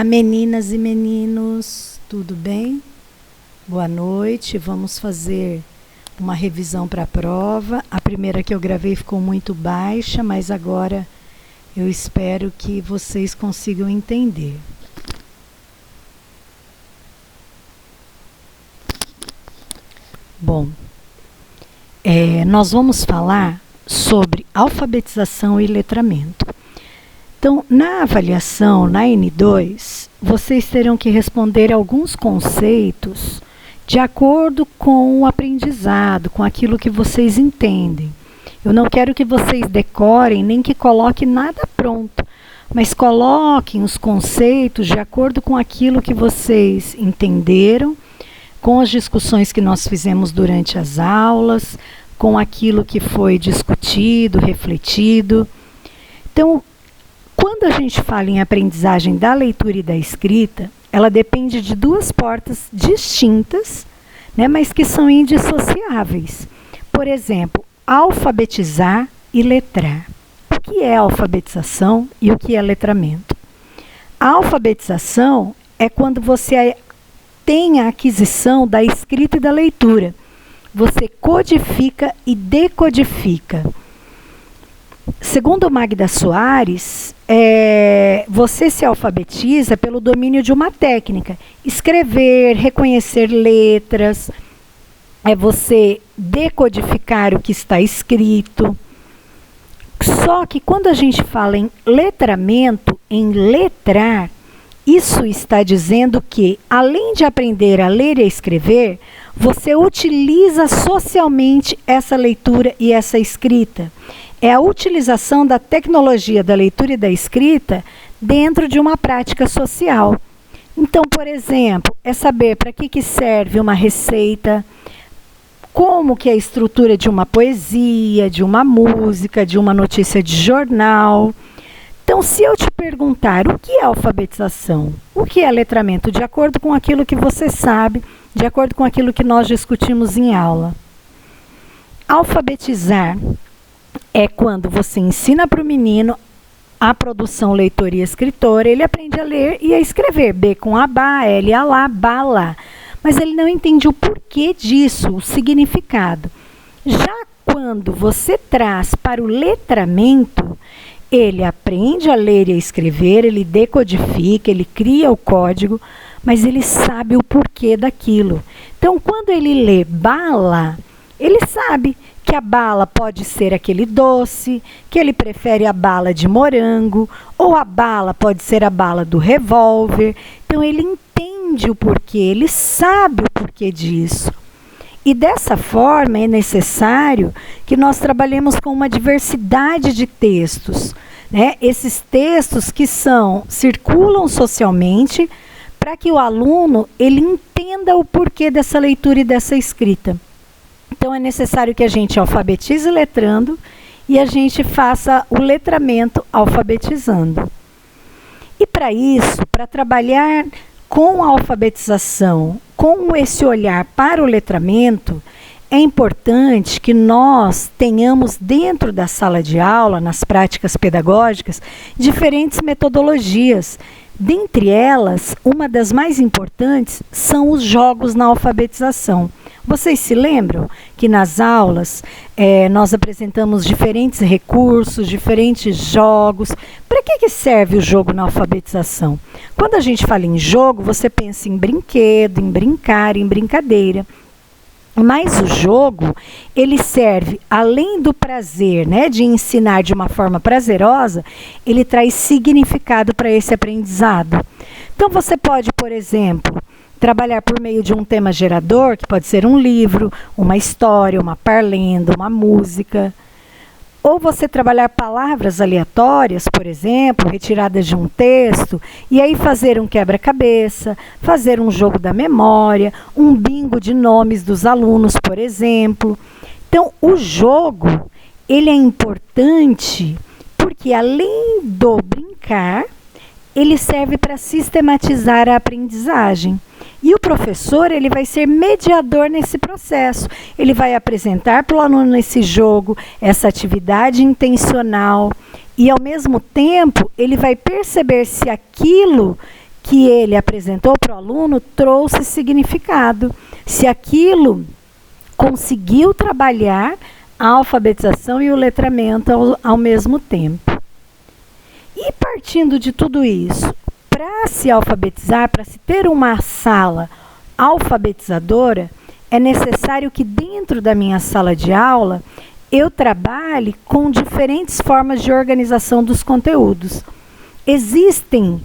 Olá, meninas e meninos, tudo bem? Boa noite, vamos fazer uma revisão para a prova. A primeira que eu gravei ficou muito baixa, mas agora eu espero que vocês consigam entender. Bom, nós vamos falar sobre alfabetização e letramento. Então, na avaliação, na N2, vocês terão que responder alguns conceitos de acordo com o aprendizado, com aquilo que vocês entendem. Eu não quero que vocês decorem, nem que coloquem nada pronto, mas coloquem os conceitos de acordo com aquilo que vocês entenderam, com as discussões que nós fizemos durante as aulas, com aquilo que foi discutido, refletido. Então, quando a gente fala em aprendizagem da leitura e da escrita, ela depende de duas portas distintas, né, mas que são indissociáveis. Por exemplo, alfabetizar e letrar. O que é alfabetização e o que é letramento? A alfabetização é quando você tem a aquisição da escrita e da leitura. Você codifica e decodifica. Segundo Magda Soares, você se alfabetiza pelo domínio de uma técnica. Escrever, reconhecer letras, é você decodificar o que está escrito. Só que quando a gente fala em letramento, em letrar, isso está dizendo que, além de aprender a ler e a escrever, você utiliza socialmente essa leitura e essa escrita. É a utilização da tecnologia da leitura e da escrita dentro de uma prática social. Então, por exemplo, é saber para que serve uma receita, como que é a estrutura de uma poesia, de uma música, de uma notícia de jornal. Então, se eu te perguntar o que é alfabetização, o que é letramento, de acordo com aquilo que você sabe, de acordo com aquilo que nós discutimos em aula. Alfabetizar é quando você ensina para o menino a produção leitora e escritora, ele aprende a ler e a escrever, B com abá, L alá, bala. Mas ele não entende o porquê disso, o significado. Já quando você traz para o letramento, ele aprende a ler e a escrever, ele decodifica, ele cria o código, mas ele sabe o porquê daquilo. Então, quando ele lê bala, ele sabe que a bala pode ser aquele doce, que ele prefere a bala de morango, ou a bala pode ser a bala do revólver. Então, ele entende o porquê, ele sabe o porquê disso. E dessa forma é necessário que nós trabalhemos com uma diversidade de textos, né? Esses textos que circulam socialmente para que o aluno ele entenda o porquê dessa leitura e dessa escrita. Então é necessário que a gente alfabetize letrando e a gente faça o letramento alfabetizando. E para isso, para trabalhar com a alfabetização, com esse olhar para o letramento, é importante que nós tenhamos dentro da sala de aula, nas práticas pedagógicas, diferentes metodologias. Dentre elas, uma das mais importantes são os jogos na alfabetização. Vocês se lembram que nas aulas nós apresentamos diferentes recursos, diferentes jogos? Para que serve o jogo na alfabetização? Quando a gente fala em jogo, você pensa em brinquedo, em brincar, em brincadeira. Mas o jogo, ele serve, além do prazer, né, de ensinar de uma forma prazerosa, ele traz significado para esse aprendizado. Então você pode, por exemplo, trabalhar por meio de um tema gerador, que pode ser um livro, uma história, uma parlenda, uma música. Ou você trabalhar palavras aleatórias, por exemplo, retiradas de um texto, e aí fazer um quebra-cabeça, fazer um jogo da memória, um bingo de nomes dos alunos, por exemplo. Então, o jogo, ele é importante porque, além do brincar, ele serve para sistematizar a aprendizagem. E o professor, ele vai ser mediador nesse processo. Ele vai apresentar para o aluno esse jogo, essa atividade intencional, e ao mesmo tempo ele vai perceber se aquilo que ele apresentou para o aluno trouxe significado, se aquilo conseguiu trabalhar a alfabetização e o letramento ao mesmo tempo. E partindo de tudo isso, para se alfabetizar, para se ter uma sala alfabetizadora, é necessário que dentro da minha sala de aula eu trabalhe com diferentes formas de organização dos conteúdos. Existem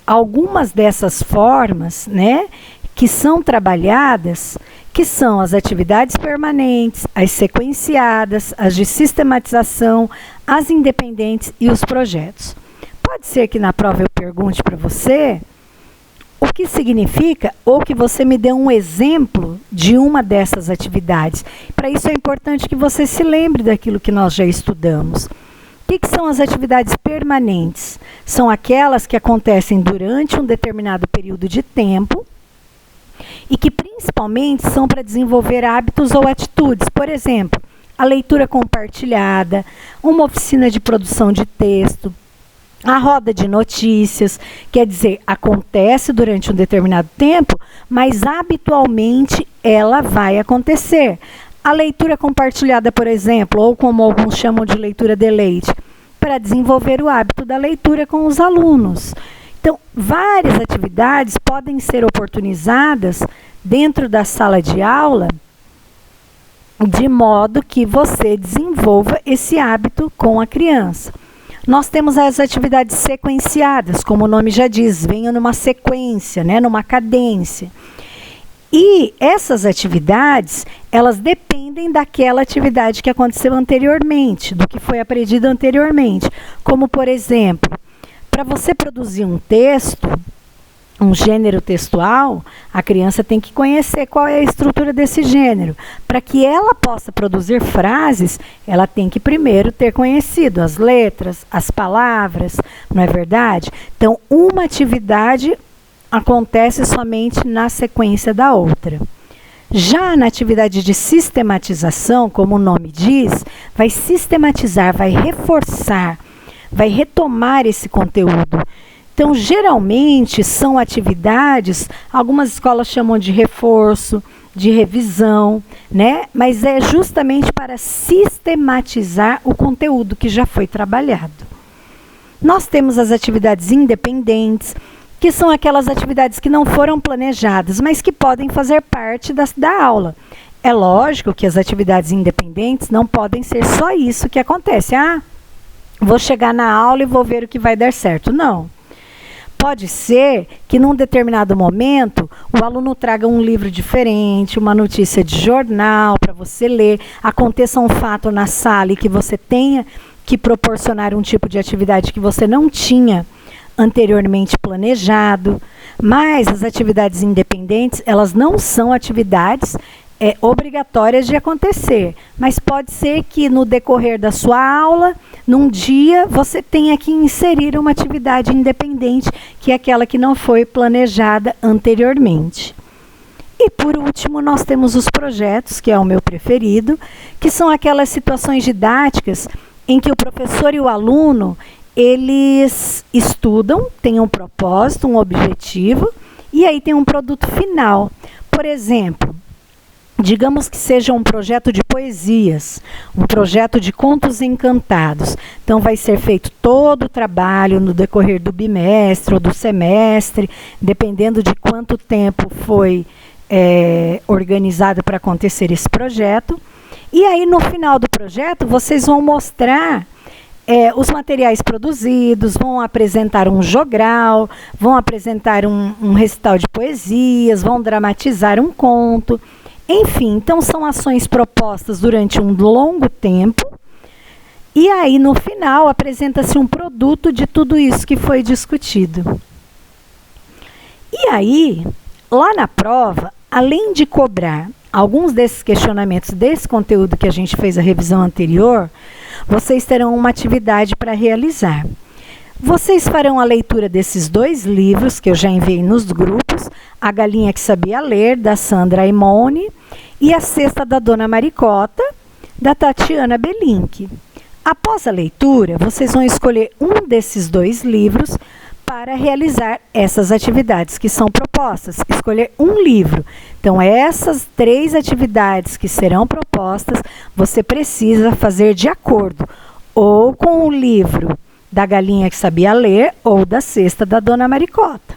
algumas dessas formas, né, que são trabalhadas, que são as atividades permanentes, as sequenciadas, as de sistematização, as independentes e os projetos. Pode ser que na prova eu pergunte para você o que significa ou que você me dê um exemplo de uma dessas atividades. Para isso é importante que você se lembre daquilo que nós já estudamos. O que são as atividades permanentes? São aquelas que acontecem durante um determinado período de tempo e que principalmente são para desenvolver hábitos ou atitudes. Por exemplo, a leitura compartilhada, uma oficina de produção de texto, a roda de notícias, quer dizer, acontece durante um determinado tempo, mas habitualmente ela vai acontecer. A leitura compartilhada, por exemplo, ou como alguns chamam de leitura deleite, para desenvolver o hábito da leitura com os alunos. Então, várias atividades podem ser oportunizadas dentro da sala de aula, de modo que você desenvolva esse hábito com a criança. Nós temos as atividades sequenciadas, como o nome já diz, venham numa sequência, né, numa cadência. E essas atividades, elas dependem daquela atividade que aconteceu anteriormente, do que foi aprendido anteriormente. Como, por exemplo, para você produzir um texto, um gênero textual, a criança tem que conhecer qual é a estrutura desse gênero. Para que ela possa produzir frases, ela tem que primeiro ter conhecido as letras, as palavras, não é verdade? Então, uma atividade acontece somente na sequência da outra. Já na atividade de sistematização, como o nome diz, vai sistematizar, vai reforçar, vai retomar esse conteúdo. Então, geralmente, são atividades, algumas escolas chamam de reforço, de revisão, né? Mas é justamente para sistematizar o conteúdo que já foi trabalhado. Nós temos as atividades independentes, que são aquelas atividades que não foram planejadas, mas que podem fazer parte da aula. É lógico que as atividades independentes não podem ser só isso que acontece. Ah, vou chegar na aula e vou ver o que vai dar certo. Não. Pode ser que num determinado momento o aluno traga um livro diferente, uma notícia de jornal para você ler, aconteça um fato na sala e que você tenha que proporcionar um tipo de atividade que você não tinha anteriormente planejado. Mas as atividades independentes, elas não são atividades obrigatórias de acontecer, mas pode ser que no decorrer da sua aula, num dia, você tenha que inserir uma atividade independente, que é aquela que não foi planejada anteriormente. E por último, nós temos os projetos, que é o meu preferido, que são aquelas situações didáticas em que o professor e o aluno, eles estudam, têm um propósito, um objetivo, e aí tem um produto final. Por exemplo, digamos que seja um projeto de poesias, um projeto de contos encantados. Então, vai ser feito todo o trabalho no decorrer do bimestre ou do semestre, dependendo de quanto tempo foi organizado para acontecer esse projeto. E aí, no final do projeto, vocês vão mostrar os materiais produzidos, vão apresentar um jogral, vão apresentar um recital de poesias, vão dramatizar um conto. Enfim, então são ações propostas durante um longo tempo e aí no final apresenta-se um produto de tudo isso que foi discutido. E aí, lá na prova, além de cobrar alguns desses questionamentos desse conteúdo que a gente fez a revisão anterior, vocês terão uma atividade para realizar. Vocês farão a leitura desses 2 livros que eu já enviei nos grupos, A Galinha que Sabia Ler, da Sandra Aimone, e A Cesta da Dona Maricota, da Tatiana Belink. Após a leitura, vocês vão escolher um desses 2 livros para realizar essas atividades que são propostas. Escolher um livro. Então, essas 3 atividades que serão propostas, você precisa fazer de acordo ou com o livro da Galinha que Sabia Ler ou da Cesta da Dona Maricota.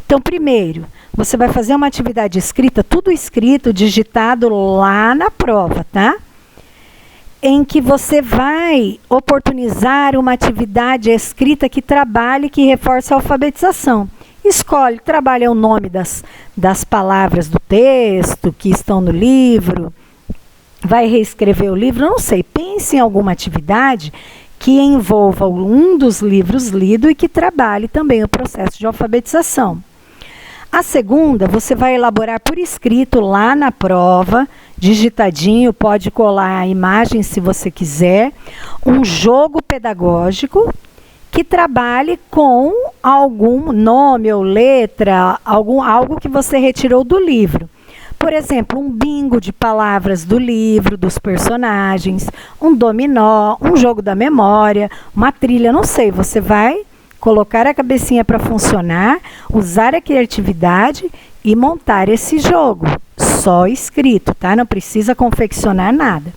Então, primeiro, você vai fazer uma atividade escrita, tudo escrito, digitado lá na prova, tá? Em que você vai oportunizar uma atividade escrita que trabalhe, que reforce a alfabetização. Escolhe, trabalha o nome das palavras do texto que estão no livro, vai reescrever o livro, não sei, pense em alguma atividade que envolva um dos livros lido e que trabalhe também o processo de alfabetização. A segunda, você vai elaborar por escrito lá na prova, digitadinho, pode colar a imagem se você quiser, um jogo pedagógico que trabalhe com algum nome ou letra, algo que você retirou do livro. Por exemplo, um bingo de palavras do livro, dos personagens, um dominó, um jogo da memória, uma trilha, não sei, você vai colocar a cabecinha para funcionar, usar a criatividade e montar esse jogo, só escrito, tá? Não precisa confeccionar nada.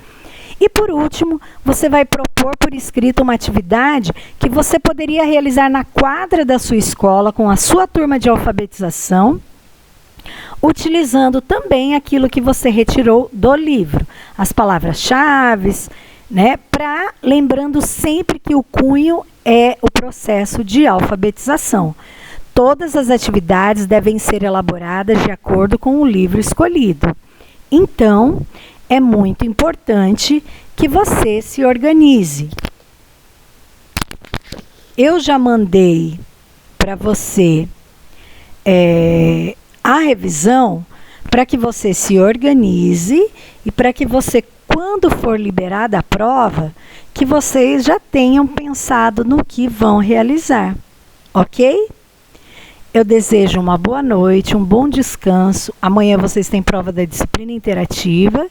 E por último, você vai propor por escrito uma atividade que você poderia realizar na quadra da sua escola com a sua turma de alfabetização, utilizando também aquilo que você retirou do livro, as palavras-chave, né? Lembrando sempre que o cunho é o processo de alfabetização. Todas as atividades devem ser elaboradas de acordo com o livro escolhido. Então, é muito importante que você se organize. Eu já mandei para você a revisão para que você se organize e para que você, quando for liberada a prova, que vocês já tenham pensado no que vão realizar, ok? Eu desejo uma boa noite, um bom descanso. Amanhã vocês têm prova da disciplina interativa.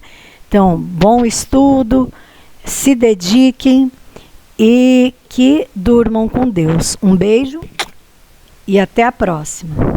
Então, bom estudo, se dediquem e que durmam com Deus. Um beijo e até a próxima.